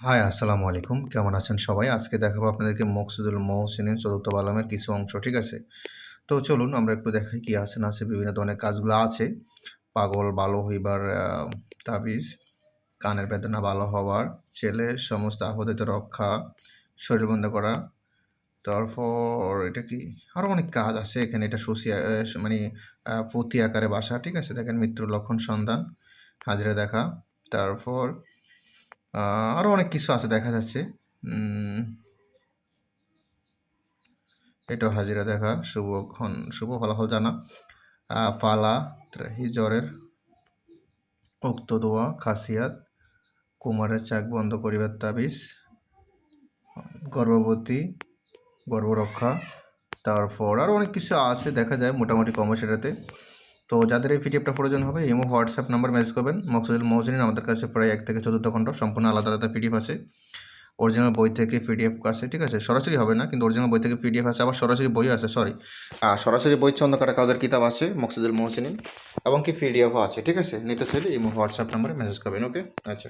High, আসসালামু আলাইকুম। কেমন আছেন সবাই? আজকে দেখাবো আপনাদেরকে মকসুদুল মহসিনের চতুর্থ বালামের কিছু অংশ, ঠিক আছে? তো চলুন আমরা একটু দেখাই কি আছে না আছে। বিভিন্ন ধরনের কাজগুলো আছে। পাগল ভালো হইবার তাবিজ, কানের বেদনা ভালো হওয়ার, ছেলে সমস্ত আপদ হইতে রক্ষা, শরীর বন্ধ করা। তারপর এটা কি? আরও অনেক কাজ আছে এখানে। এটা মানে পুঁথি আকারে বাসা, ঠিক আছে? দেখেন মৃত্যুর লক্ষণ সন্ধান, হাজিরা দেখা। তারপর আরও অনেক কিছু আছে দেখা যাচ্ছে। এটাও হাজিরা দেখা, শুভ ফলাফল জানা, পালা, জ্বরের উক্ত দোয়া, খাসিয়াত, কুমারের চাক বন্ধ করিবার তাবিজ, গর্ভবতী, গর্ভরক্ষা। তারপর আরও অনেক কিছু আছে দেখা যায় মোটামুটি কম সেটাতে। তো যাদের এই পিডিএফটা প্রয়োজন হবে ইমো হোয়াটসঅ্যাপ নাম্বার মেসেজ করবেন। মকসুদুল মহসিন আমাদের কাছে প্রায় 1 থেকে 4th খণ্ড সম্পূর্ণ আলাদা আলাদা পিডিএফ আছে। অরিজিনাল বই থেকে পিডিএফ আছে, ঠিক আছে? সরাসরি হবে না, কিন্তু অরিজিনাল বই থেকে পিডিএফ আছে, আবার সরাসরি বই আছে, সরাসরি বই ছন্দকাটা কাজের কিতাব আছে মকসুদুল মহসিন, এবং কি পিডিএফও আছে, ঠিক আছে? নিতে চাইলে ইমো হোয়াটসঅ্যাপ নাম্বারে মেসেজ করবেন, ওকে? আচ্ছা।